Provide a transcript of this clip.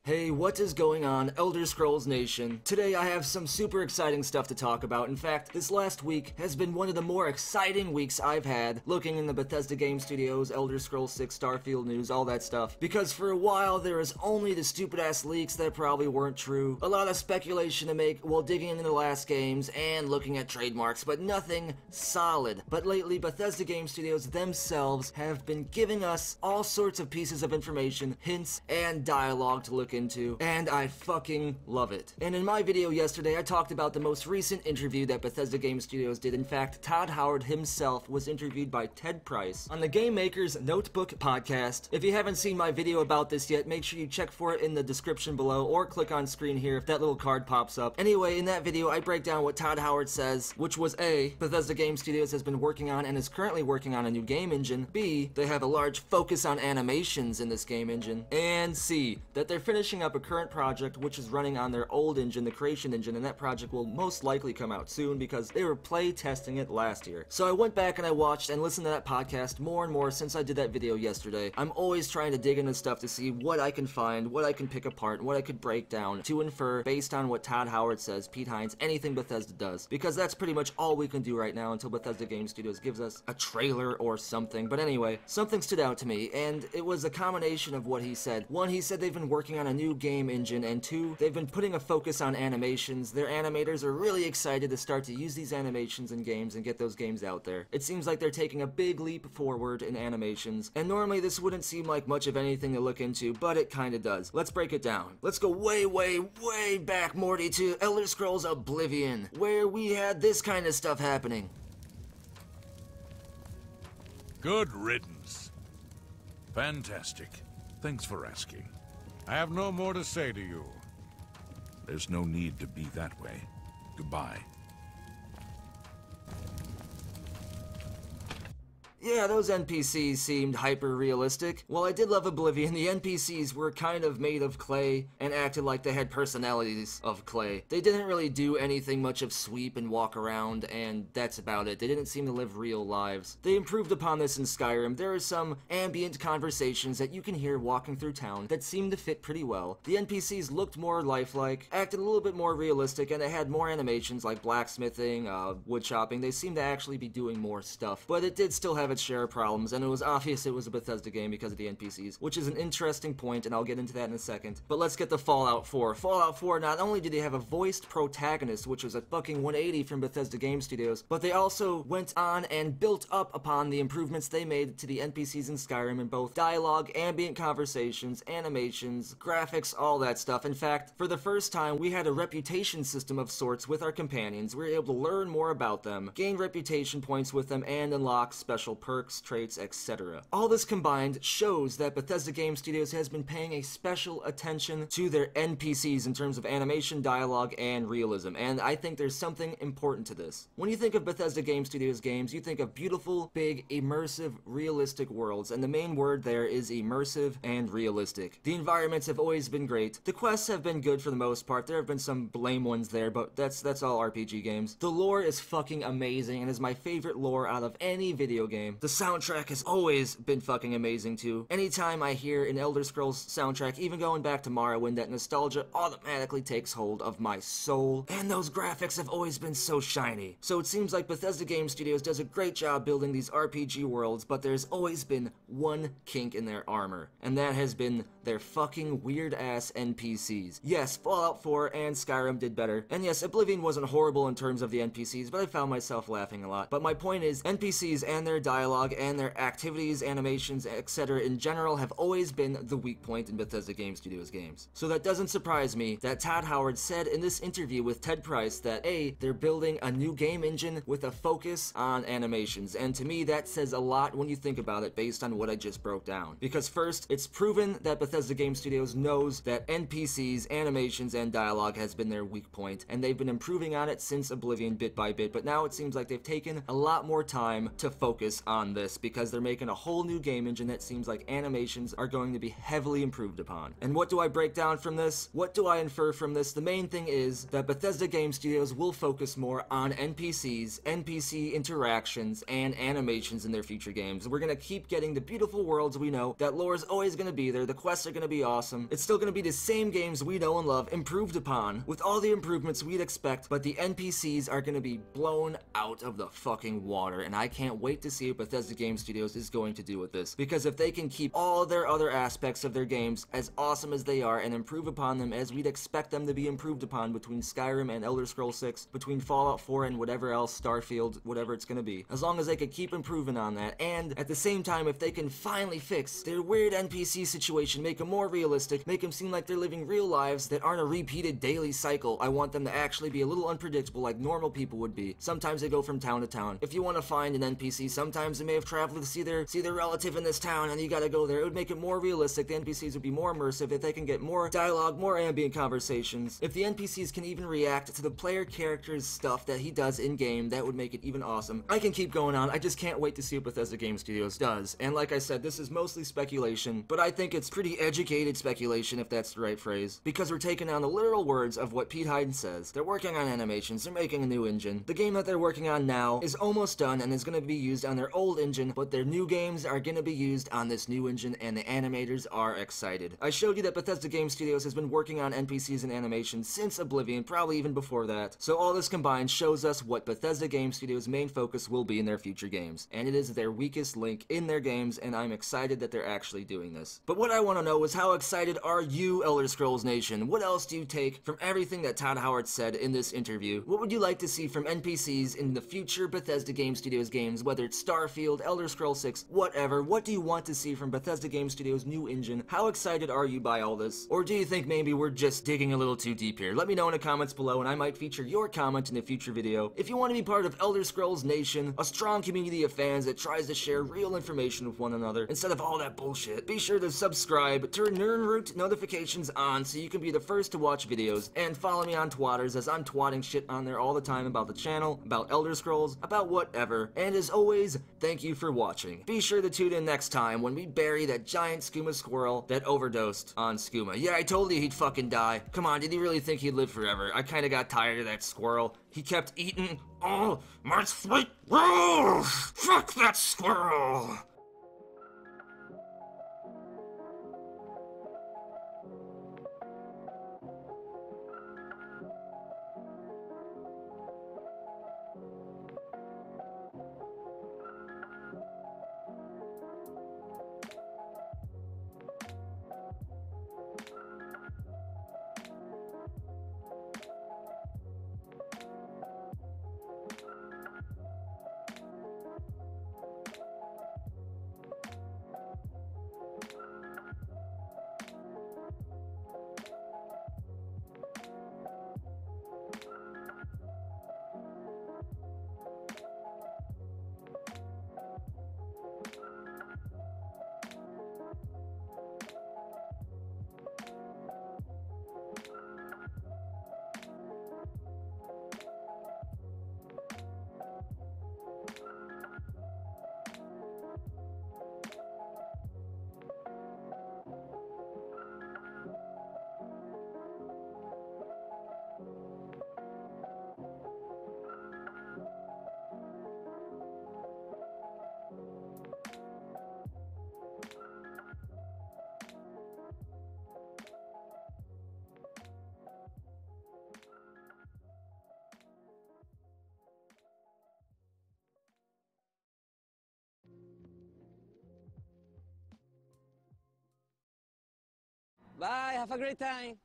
Hey, what is going on, Elder Scrolls Nation? Today I have some super exciting stuff to talk about. In fact, this last week has been one of the more exciting weeks I've had looking in the Bethesda Game Studios, Elder Scrolls 6, Starfield news, all that stuff. Because for a while there was only the stupid-ass leaks that probably weren't true, a lot of speculation to make while digging into the last games and looking at trademarks, but nothing solid. But lately, Bethesda Game Studios themselves have been giving us all sorts of pieces of information, hints, and dialogue to look into, and I fucking love it. And in my video yesterday, I talked about the most recent interview that Bethesda Game Studios did. In fact, Todd Howard himself was interviewed by Ted Price on the Game Maker's Notebook podcast. If you haven't seen my video about this yet, make sure you check for it in the description below, or click on screen here if that little card pops up. Anyway, in that video, I break down what Todd Howard says, which was A, Bethesda Game Studios has been working on and is currently working on a new game engine, B, they have a large focus on animations in this game engine, and C, that they're finishing up a current project which is running on their old engine, the Creation engine, and that project will most likely come out soon because they were play testing it last year. So I went back and I watched and listened to that podcast more and more since I did that video yesterday. I'm always trying to dig into stuff to see what I can find, what I can pick apart, and what I could break down to infer based on what Todd Howard says, Pete Hines, anything Bethesda does, because that's pretty much all we can do right now until Bethesda Game Studios gives us a trailer or something. But anyway, something stood out to me, and it was a combination of what he said. One, he said they've been working on a new game engine, and two, they've been putting a focus on animations. Their animators are really excited to start to use these animations in games and get those games out there. It seems like they're taking a big leap forward in animations, and normally this wouldn't seem like much of anything to look into, but it kinda does. Let's break it down. Let's go way back, Morty, to Elder Scrolls Oblivion, where we had this kind of stuff happening. Good riddance. Fantastic. Thanks for asking. I have no more to say to you. There's no need to be that way. Goodbye. Yeah, those NPCs seemed hyper-realistic. While I did love Oblivion, the NPCs were kind of made of clay and acted like they had personalities of clay. They didn't really do anything much of sweep and walk around, and that's about it. They didn't seem to live real lives. They improved upon this in Skyrim. There are some ambient conversations that you can hear walking through town that seem to fit pretty well. The NPCs looked more lifelike, acted a little bit more realistic, and they had more animations like blacksmithing, wood chopping. They seemed to actually be doing more stuff, but it did still have its share of problems, and it was obvious it was a Bethesda game because of the NPCs, which is an interesting point, and I'll get into that in a second. But let's get to Fallout 4. Fallout 4, not only did they have a voiced protagonist, which was a fucking 180 from Bethesda Game Studios, but they also went on and built up upon the improvements they made to the NPCs in Skyrim in both dialogue, ambient conversations, animations, graphics, all that stuff. In fact, for the first time, we had a reputation system of sorts with our companions. We were able to learn more about them, gain reputation points with them, and unlock special perks, traits, etc. All this combined shows that Bethesda Game Studios has been paying a special attention to their NPCs in terms of animation, dialogue, and realism, and I think there's something important to this. When you think of Bethesda Game Studios games, you think of beautiful, big, immersive, realistic worlds, and the main word there is immersive and realistic. The environments have always been great. The quests have been good for the most part. There have been some lame ones there, but that's all RPG games. The lore is fucking amazing and is my favorite lore out of any video game. The soundtrack has always been fucking amazing too. Anytime I hear an Elder Scrolls soundtrack, even going back to Morrowind, that nostalgia automatically takes hold of my soul. And those graphics have always been so shiny. So it seems like Bethesda Game Studios does a great job building these RPG worlds, but there's always been one kink in their armor, and that has been their fucking weird-ass NPCs. Yes, Fallout 4 and Skyrim did better, and yes, Oblivion wasn't horrible in terms of the NPCs, but I found myself laughing a lot. But my point is, NPCs and their dialogue and their activities, animations, etc. in general have always been the weak point in Bethesda Game Studios games. So that doesn't surprise me that Todd Howard said in this interview with Ted Price that A, they're building a new game engine with a focus on animations, and to me that says a lot when you think about it based on what I just broke down. Because first, it's proven that Bethesda Game Studios knows that NPCs, animations, and dialogue has been their weak point, and they've been improving on it since Oblivion bit by bit, but now it seems like they've taken a lot more time to focus on this because they're making a whole new game engine that seems like animations are going to be heavily improved upon. And what do I break down from this? What do I infer from this? The main thing is that Bethesda Game Studios will focus more on NPCs, NPC interactions, and animations in their future games. We're gonna keep getting the beautiful worlds we know, that lore is always gonna be there, the quests are gonna be awesome. It's still gonna be the same games we know and love, improved upon, with all the improvements we'd expect, but the NPCs are gonna be blown out of the fucking water, and I can't wait to see what Bethesda Game Studios is going to do with this, because if they can keep all their other aspects of their games as awesome as they are and improve upon them as we'd expect them to be improved upon between Skyrim and Elder Scrolls 6, between Fallout 4 and whatever else, Starfield, whatever it's gonna be, as long as they could keep improving on that, and at the same time, if they can finally fix their weird NPC situation, make them more realistic, make them seem like they're living real lives that aren't a repeated daily cycle. I want them to actually be a little unpredictable like normal people would be. Sometimes they go from town to town. If you want to find an NPC, sometimes they may have traveled to see their relative in this town and you gotta go there. It would make it more realistic. The NPCs would be more immersive if they can get more dialogue, more ambient conversations. If the NPCs can even react to the player character's stuff that he does in-game, that would make it even awesome. I can keep going on. I just can't wait to see what Bethesda Game Studios does. And like I said, this is mostly speculation, but I think it's pretty educated speculation, if that's the right phrase, because we're taking on the literal words of what Pete Hyden says. They're working on animations, they're making a new engine. The game that they're working on now is almost done and is going to be used on their old engine, but their new games are going to be used on this new engine, and the animators are excited. I showed you that Bethesda Game Studios has been working on NPCs and animations since Oblivion, probably even before that. So all this combined shows us what Bethesda Game Studios' main focus will be in their future games, and it is their weakest link in their games, and I'm excited that they're actually doing this. But what I want to know is, how excited are you, Elder Scrolls Nation? What else do you take from everything that Todd Howard said in this interview? What would you like to see from NPCs in the future Bethesda Game Studios games, whether it's Starfield, Elder Scrolls 6, whatever? What do you want to see from Bethesda Game Studios' new engine? How excited are you by all this? Or do you think maybe we're just digging a little too deep here? Let me know in the comments below, and I might feature your comment in a future video. If you want to be part of Elder Scrolls Nation, a strong community of fans that tries to share real information with one another instead of all that bullshit, be sure to subscribe, turn Nernroot notifications on so you can be the first to watch videos, and follow me on Twatters, as I'm twatting shit on there all the time about the channel, about Elder Scrolls, about whatever. And as always, thank you for watching. Be sure to tune in next time when we bury that giant skooma squirrel that overdosed on skooma. Yeah, I told you he'd fucking die. Come on, did he really think he'd live forever? I kinda got tired of that squirrel. He kept eating all my sweet rolls! Fuck that squirrel! Bye, have a great time.